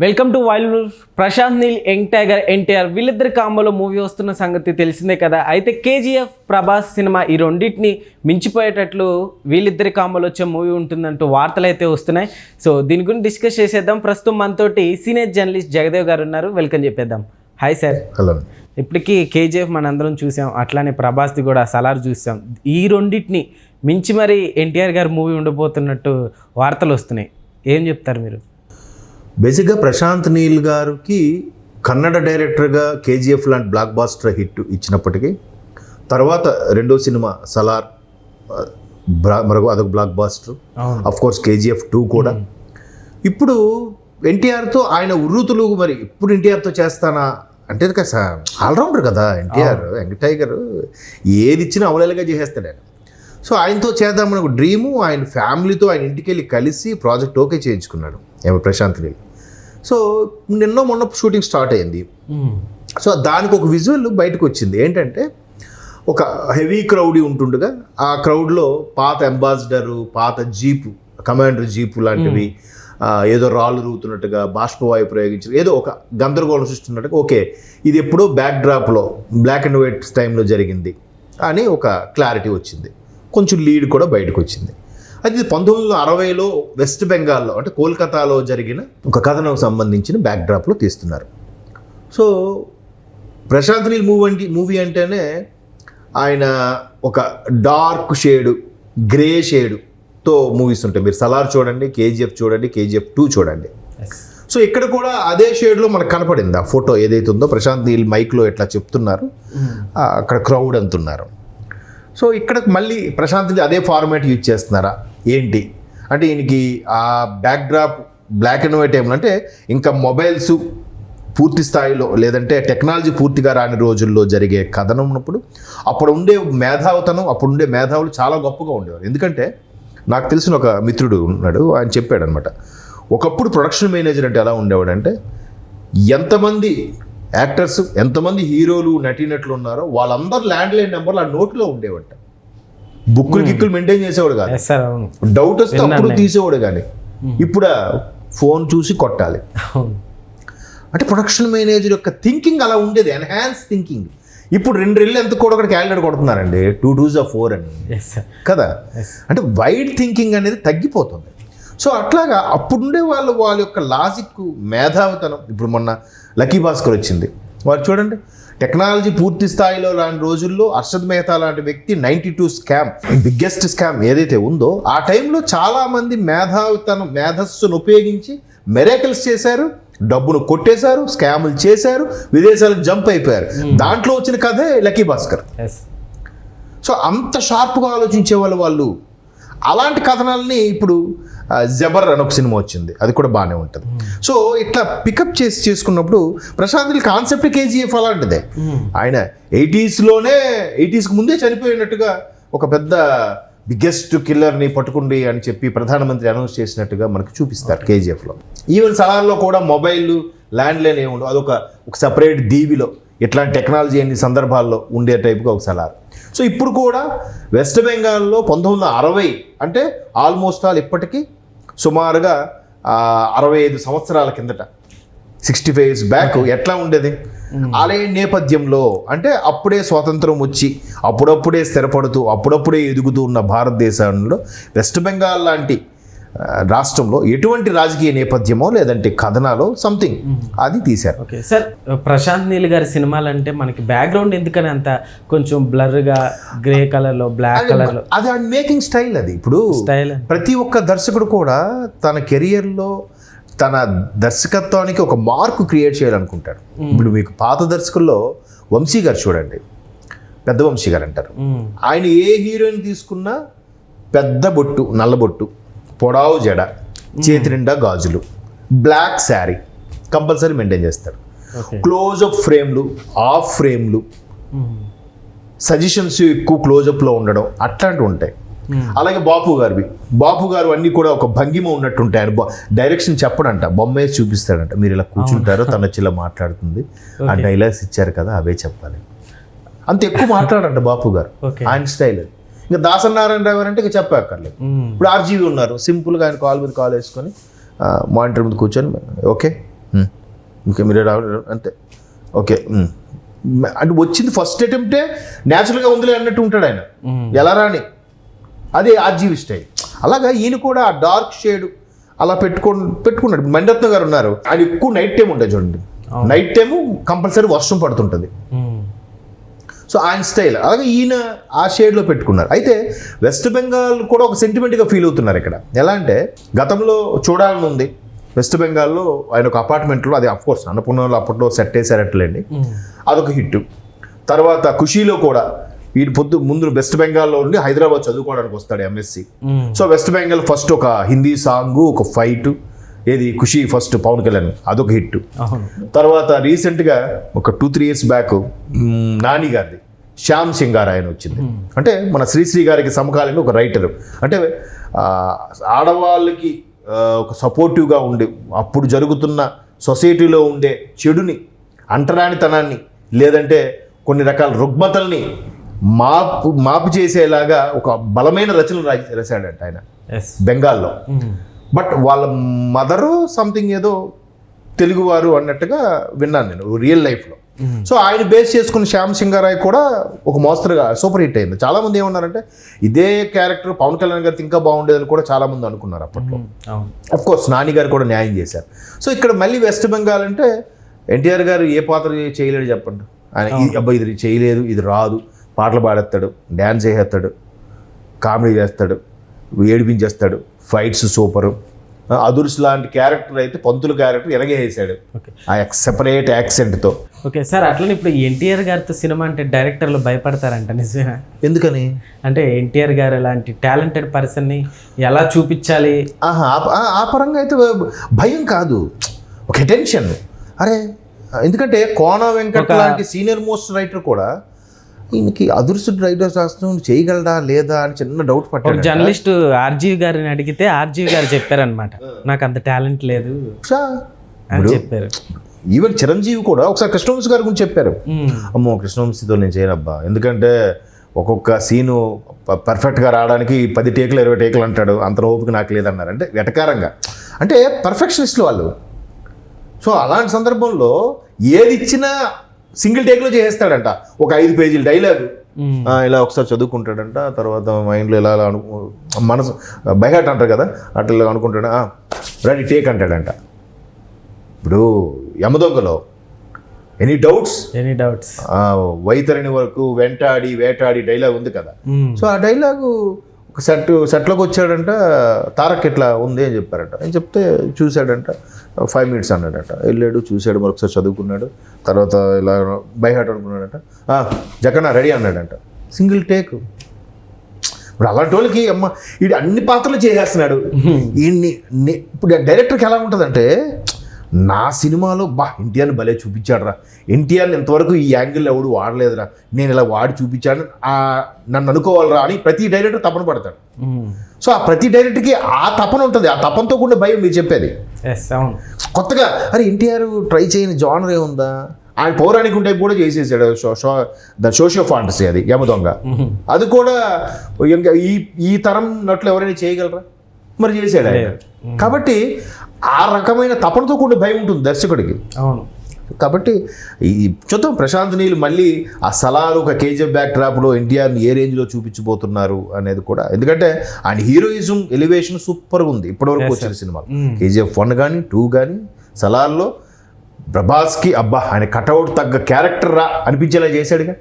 Welcome to wild wolf. Prashanth Neel, young tiger, NTR వీళ్ళిద్దరి కాంబోలో movie వస్తున్న సంగతి తెలిసిందే కదా. అయితే కేజీఎఫ్, ప్రభాస్ సినిమా ఈ రెండింటిని మించిపోయేటట్లు వీళ్ళిద్దరి కాంబోలో వచ్చే మూవీ ఉంటుందంటూ వార్తలు అయితే వస్తున్నాయి. సో దీని గురించి డిస్కస్ చేసేద్దాం. ప్రస్తుతం మనతోటి సీనియర్ జర్నలిస్ట్ జగదేవ్ గారు ఉన్నారు. వెల్కమ్ చెప్పేద్దాం. Hi sir. హలో. ఇప్పటికీ కేజీఎఫ్ మనందరం చూసాం, అట్లానే ప్రభాస్ది కూడా సలార్ చూసాం. ఈ రెండింటిని మించి మరి ఎన్టీఆర్ గారు మూవీ ఉండబోతున్నట్టు వార్తలు వస్తున్నాయి. ఏం చెప్తారు మీరు? బేసిక్గా ప్రశాంత్ నీల్ గారికి కన్నడ డైరెక్టర్గా కేజీఎఫ్ లాంటి బ్లాక్ బాస్టర్ హిట్ ఇచ్చినప్పటికీ తర్వాత రెండో సినిమా సలార్ మరొక అదొక blockbuster, of course KGF 2 కూడా. ఇప్పుడు ఎన్టీఆర్తో ఆయన ఉర్రూతులు మరి ఇప్పుడు ఎన్టీఆర్తో చేస్తానా అంటే ఆల్రౌండర్ కదా ఎన్టీఆర్. యంగ్ టైగర్ ఏది ఇచ్చినా అవలేలుగా చేసేస్తాడు ఆయన. సో ఆయనతో చేద్దామని ఒక డ్రీము, ఆయన ఫ్యామిలీతో ఆయన ఇంటికి వెళ్ళి కలిసి ప్రాజెక్ట్ ఓకే చేయించుకున్నాడు ఏమో ప్రశాంత్ నీల్. సో మొన్న షూటింగ్ స్టార్ట్ అయింది. సో దానికి ఒక విజువల్ బయటకు వచ్చింది. ఏంటంటే ఒక హెవీ క్రౌడీ ఉంటుండగా ఆ క్రౌడ్లో పాత అంబాసిడరు, పాత జీపు, కమాండర్ జీపు లాంటివి ఏదో రాళ్ళు రూతున్నట్టుగా, బాష్పవాయు ప్రయోగించారు, ఏదో ఒక గందరగోళం సృష్టిస్తున్నట్టుగా. ఓకే, ఇది ఎప్పుడో బ్యాక్ డ్రాప్లో బ్లాక్ అండ్ వైట్ టైంలో జరిగింది అని ఒక క్లారిటీ వచ్చింది. కొంచెం లీడ్ కూడా బయటకు వచ్చింది. అది 1960లో వెస్ట్ బెంగాల్లో అంటే కోల్కతాలో జరిగిన ఒక కథనం సంబంధించిన బ్యాక్డ్రాప్లో తీస్తున్నారు. సో ప్రశాంత్ నీల్ మూవీ అంటేనే ఆయన ఒక డార్క్ షేడు, గ్రే షేడుతో మూవీస్ ఉంటాయి. మీరు సలార్ చూడండి, కేజీఎఫ్ చూడండి, కేజీఎఫ్ 2 చూడండి. సో ఇక్కడ కూడా అదే షేడ్లో మనకు కనపడింది ఆ ఫోటో ఏదైతే ఉందో. ప్రశాంత్ నీల్ మైక్లో ఎట్లా చెప్తున్నారు, అక్కడ క్రౌడ్ అంటున్నారు. సో ఇక్కడ మళ్ళీ ప్రశాంత్ నీల్ అదే ఫార్మాట్ యూజ్ చేస్తున్నారా ఏంటి అంటే, ఈయనకి ఆ బ్యాక్డ్రాప్ బ్లాక్ అండ్ వైట్ ఏమన్నా అంటే ఇంకా మొబైల్స్ పూర్తి స్థాయిలో లేదంటే టెక్నాలజీ పూర్తిగా రాని రోజుల్లో జరిగే కథనం ఉన్నప్పుడు అప్పుడు ఉండే మేధావుతనం, అప్పుడు ఉండే మేధావులు చాలా గొప్పగా ఉండేవారు. ఎందుకంటే నాకు తెలిసిన ఒక మిత్రుడు ఉన్నాడు, ఆయన చెప్పాడు అనమాట, ఒకప్పుడు ప్రొడక్షన్ మేనేజర్ అంటే ఎలా ఉండేవాడంటే ఎంతమంది యాక్టర్స్, ఎంతమంది హీరోలు, నటీనటులు ఉన్నారో వాళ్ళందరూ ల్యాండ్ లైన్ నెంబర్లు ఆ నోట్లో ఉండేవంట. బుక్కులు గిక్కులు మెయింటైన్ చేసేవాడు కాదు, డౌట్ వస్తే అప్పుడు తీసేవాడు. కానీ ఇప్పుడు ఫోన్ చూసి కొట్టాలి అంటే ప్రొడక్షన్ మేనేజర్ యొక్క థింకింగ్ అలా ఉండేది, ఎన్హాన్స్ థింకింగ్. ఇప్పుడు 2 రెళ్ళు ఎంత కూడా ఒకటి క్యాలెండర్ కొడుతున్నారండి, 2 2s 4 అని కదా. అంటే వైడ్ థింకింగ్ అనేది తగ్గిపోతుంది. సో అట్లాగా అప్పుడుండే వాళ్ళ యొక్క లాజిక్, మేధావితనం. ఇప్పుడు మొన్న లక్కీ భాస్కర్ వచ్చింది, వారు చూడండి టెక్నాలజీ పూర్తి స్థాయిలో రాని రోజుల్లో అర్షద్ మెహతా లాంటి వ్యక్తి 92 స్కామ్, బిగ్గెస్ట్ స్కామ్ ఏదైతే ఉందో ఆ టైంలో చాలామంది మేధస్సును ఉపయోగించి మెరాకిల్స్ చేశారు, డబ్బును కొట్టేశారు, స్కాములు చేశారు, విదేశాలకు జంప్ అయిపోయారు. దాంట్లో వచ్చిన కథే లక్కీ భాస్కర్. సో అంత షార్ప్గా ఆలోచించే వాళ్ళు అలాంటి కథనాలని ఇప్పుడు జబర్ అని ఒక సినిమా వచ్చింది, అది కూడా బాగానే ఉంటుంది. సో ఇట్లా పికప్ చేసుకున్నప్పుడు ప్రశాంత్ నీల్ కాన్సెప్ట్ కేజీఎఫ్ అలాంటిదే. ఆయన 80స్కి ముందే చనిపోయినట్టుగా ఒక పెద్ద బిగ్గెస్ట్ కిల్లర్ని పట్టుకుండి అని చెప్పి ప్రధానమంత్రి అనౌన్స్ చేసినట్టుగా మనకు చూపిస్తారు కేజీఎఫ్లో. ఈవెన్ సలార్లో కూడా మొబైల్, ల్యాండ్ లైన్ ఏముండవు, అదొక సపరేట్ దీవిలో ఇట్లాంటి టెక్నాలజీ అన్ని సందర్భాల్లో ఉండే టైప్గా ఒక సలార్. సో ఇప్పుడు కూడా వెస్ట్ బెంగాల్లో 1960 అంటే ఆల్మోస్ట్ ఇప్పటికీ సుమారుగా 65 సంవత్సరాల కిందట, 65 years బ్యాక్ ఎట్లా ఉండేది అలాగే నేపథ్యంలో. అంటే అప్పుడే స్వాతంత్రం వచ్చి అప్పుడప్పుడే స్థిరపడుతూ అప్పుడప్పుడే ఎదుగుతూ ఉన్న భారతదేశంలో వెస్ట్ బెంగాల్ లాంటి రాష్ట్రంలో ఎటువంటి రాజకీయ నేపథ్యమో లేదంటే కథనాలో సంథింగ్ అది తీశారు. ఓకే సార్, ప్రశాంత్ నీల్ గారి సినిమాలు అంటే మనకి బ్యాక్గ్రౌండ్ ఎందుకని అంత కొంచెం బ్లర్గా గ్రే కలర్లో, బ్లాక్ కలర్లో, అది మేకింగ్ స్టైల్. అది ఇప్పుడు స్టైల్ ప్రతి ఒక్క దర్శకుడు కూడా తన కెరియర్లో తన దర్శకత్వానికి ఒక మార్కు క్రియేట్ చేయాలనుకుంటాడు. ఇప్పుడు మీకు పాత దర్శకుల్లో వంశీ గారు చూడండి, పెద్ద వంశీ గారు అంటారు. ఆయన ఏ హీరోయిన్ తీసుకున్నా పెద్ద బొట్టు, నల్ల బొట్టు, పొడావు జడ, చేతి నిండా గాజులు, బ్లాక్ శారీ కంపల్సరీ మెయింటైన్ చేస్తారు. క్లోజప్ ఫ్రేమ్లు, ఆఫ్ ఫ్రేమ్లు, సజెషన్స్ ఎక్కువ క్లోజప్లో ఉండడం అట్లాంటివి ఉంటాయి. అలాగే బాపు గారు అన్నీ కూడా ఒక భంగిమ ఉన్నట్టుంటాయి. ఆయన డైరెక్షన్ చెప్పడంట, బొమ్మ వేసి చూపిస్తాడంట, మీరు ఇలా కూర్చుంటారో తన చిల్ల మాట్లాడుతుంది, ఆ డైలాగ్స్ ఇచ్చారు కదా అవే చెప్పాలి. అంత ఎక్కువ మాట్లాడంట బాపు గారు, ఆయన స్టైల్ అది. ఇంకా దాసనారాయణ రావు అంటే ఇక చెప్పక్కర్లేదు. ఇప్పుడు ఆర్జీవి ఉన్నారు, సింపుల్గా ఆయన కాల్ మీద కాల్ వేసుకొని మానిటర్ మీద కూర్చొని ఓకే ఓకే మీరే రావాలి అంతే ఓకే అంటే వచ్చింది ఫస్ట్ అటెంప్టే న్యాచురల్గా ఉందిలే అన్నట్టు ఉంటాడు ఆయన ఎలా రాని అదే ఆర్జీవి స్టైల్. అలాగా ఈయన కూడా ఆ డార్క్ షేడ్ అలా పెట్టుకున్నాడు. మణిరత్నం గారు ఉన్నారు, ఆయన ఎక్కువ నైట్ టైం ఉంటుంది చూడండి, నైట్ టైము కంపల్సరీ వర్షం పడుతుంటుంది. సో ఆయన స్టైల్ అలాగే ఈయన ఆ షేడ్లో పెట్టుకున్నారు. అయితే వెస్ట్ బెంగాల్ కూడా ఒక సెంటిమెంట్గా ఫీల్ అవుతున్నారు ఇక్కడ. ఎలా అంటే గతంలో చూడాలని ఉంది వెస్ట్ బెంగాల్లో ఆయన ఒక అపార్ట్మెంట్లో, అది అఫ్కోర్స్ అన్నపూర్ణలో అప్పట్లో సెట్ వేసారట్లేండి, అదొక హిట్. తర్వాత ఖుషీలో కూడా వీడి ముందు వెస్ట్ బెంగాల్లో ఉండి హైదరాబాద్ చదువుకోవడానికి వస్తాడు MSc. So west Bengal first ఒక హిందీ సాంగ్, ఒక ఫైట్, ఏది ఖుషి ఫస్ట్ పవన్ కళ్యాణ్, అదొక హిట్. తర్వాత రీసెంట్గా ఒక 2-3 years బ్యాక్ నాని గారిది శ్యామ్ సింగార్ ఆయన వచ్చింది. అంటే మన శ్రీశ్రీ గారికి సమకాలీన ఒక రైటర్, అంటే ఆడవాళ్ళకి ఒక సపోర్టివ్గా ఉండి అప్పుడు జరుగుతున్న సొసైటీలో ఉండే చెడుని, అంటరానితనాన్ని, లేదంటే కొన్ని రకాల రుగ్మతల్ని మాపు చేసేలాగా ఒక బలమైన రచనలు రాశాడంట ఆయన బెంగాల్లో. బట్ వాళ్ళ మదరు సంథింగ్ ఏదో తెలుగువారు అన్నట్టుగా విన్నాను నేను రియల్ లైఫ్లో. సో ఆయన బేస్ చేసుకున్న శ్యామ్ సింగారాయ్ కూడా ఒక మోస్తరుగా సూపర్ హిట్ అయింది. చాలామంది ఏమన్నారంటే ఇదే క్యారెక్టర్ పవన్ కళ్యాణ్ గారికి ఇంకా బాగుండేదని కూడా చాలామంది అనుకున్నారు అప్పట్లో. అఫ్కోర్స్ నాని గారు కూడా న్యాయం చేశారు. సో ఇక్కడ మళ్ళీ వెస్ట్ బెంగాల్ అంటే ఎన్టీఆర్ గారు ఏ పాత్ర చేయలేడు చెప్పండి. ఆయన అబ్బాయి ఇది చేయలేదు, ఇది రాదు, పాటలు పాడేస్తాడు, డ్యాన్స్ చేసేస్తాడు, కామెడీ చేస్తాడు, ఏడిపించేస్తాడు, ఫైట్స్ సూపరు. అదుర్స్ లాంటి క్యారెక్టర్ అయితే పంతుల క్యారెక్టర్ ఎరగేసాడు ఆ సెపరేట్ యాక్సెంట్తో. ఓకే సార్, అట్లనే ఇప్పుడు ఎన్టీఆర్ గారితో సినిమా అంటే డైరెక్టర్లు భయపడతారంట, నిజమేనా? ఎందుకని అంటే ఎన్టీఆర్ గారు లాంటి టాలెంటెడ్ పర్సన్ని ఎలా చూపించాలి ఆ పరంగా అయితే భయం కాదు, ఒక అటెన్షన్. అరే ఎందుకంటే కోన వెంకట్ లాంటి సీనియర్ మోస్ట్ రైటర్ కూడా ఈయనకి అదృష్ట రైటర్ శాస్త్రం చేయగలడా లేదా అని చిన్న డౌట్ పట్టాడు. జర్నలిస్ట్ ఆర్జీవి గారిని అడిగితే ఆర్జీవి గారు చెప్పారనమాట, నాకు అంత టాలెంట్ లేదు అని చెప్పారు. ఈవెన్ చిరంజీవి కూడా ఒకసారి కృష్ణవంశీ గారి గురించి చెప్పారు, అమ్మో కృష్ణవంశీతో నేను చేయనబ్బా, ఎందుకంటే ఒక్కొక్క సీను పర్ఫెక్ట్గా రావడానికి 10 టేకులు 20 టేకులు అంటాడు, అంత ఓపిక నాకు లేదన్నారు. అంటే వెటకారంగా, అంటే పర్ఫెక్షనిస్టులు వాళ్ళు. సో అలాంటి సందర్భంలో ఏది ఇచ్చినా సింగిల్ టేక్లో చేసేస్తాడంట. ఒక 5 పేజీల డైలాగు ఇలా ఒకసారి చదువుకుంటాడంట, తర్వాత మైండ్లో ఇలా మనసు బైహార్ట్ అంటారు కదా, అట్లా అనుకుంటాడు, రెడీ టేక్ అంటాడంట. ఇప్పుడు యమదొంగలో ఎనీ డౌట్స్ వైతరిని వరకు వేటాడి డైలాగ్ ఉంది కదా. సో ఆ డైలాగు ఒక సెట్లోకి వచ్చాడంట, తారక్ ఇట్లా ఉంది అని చెప్పారంట. అని చెప్తే చూశాడంట, 5 minutes అన్నాడంట. వెళ్ళాడు, చూశాడు, మరొకసారి చదువుకున్నాడు, తర్వాత ఇలా బైహార్ట్ అనుకున్నాడంట. జగన్న రెడీ అన్నాడంట, సింగిల్ టేక్. ఇప్పుడు అలాంటి వాళ్ళకి అమ్మ వీడు అన్ని పాత్రలు చేసేస్తున్నాడు. ఇప్పుడు డైరెక్టర్కి ఎలా ఉంటుందంటే, నా సినిమాలో ఎన్టీఆర్ని భలే చూపించాడు రా, ఎన్టీఆర్ని ఇంతవరకు ఈ యాంగిల్ ఎవడు వాడలేదురా, నేను ఇలా వాడి చూపించాడు నన్ను అనుకోవాలరా అని ప్రతి డైరెక్టర్ తపన పడతాడు. సో ఆ ప్రతి డైరెక్టర్కి ఆ తపన ఉంటుంది, ఆ తపనతో కూడా భయం మీరు చెప్పేది. కొత్తగా అరే ఎన్టీఆర్ ట్రై చేయని జానర్ ఏముందా, ఆయన పౌరాణిక టైప్ కూడా చేసేసాడు, సోషియో ఫాంటసీ, అది యమదొంగ. అది కూడా ఇంకా ఈ తరం నట్లు ఎవరైనా చేయగలరా, మరి చేసాడు ఆయన. కాబట్టి ఆ రకమైన తపనతో కూడా భయం ఉంటుంది దర్శకుడికి. అవును, కాబట్టి ఈ చూద్దాం ప్రశాంత్ నీల్ మళ్ళీ ఆ సలార్ ఒక కేజీఎఫ్ బ్యాక్ డ్రాప్లో ఎన్టీఆర్ని ఏ రేంజ్లో చూపించబోతున్నారు అనేది కూడా. ఎందుకంటే ఆయన హీరోయిజం ఎలివేషన్ సూపర్గా ఉంది ఇప్పటివరకు వచ్చిన సినిమాలు. కేజీఎఫ్ 1 కానీ 2 కానీ సలార్లో ప్రభాస్కి ఆయన కటౌట్ తగ్గ క్యారెక్టర్ రా అనిపించేలా చేశాడుగా.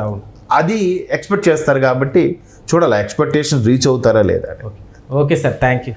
అవును, అది ఎక్స్పెక్ట్ చేస్తారు కాబట్టి చూడాలి ఎక్స్పెక్టేషన్ రీచ్ అవుతారా లేదా. Okay sir, thank you.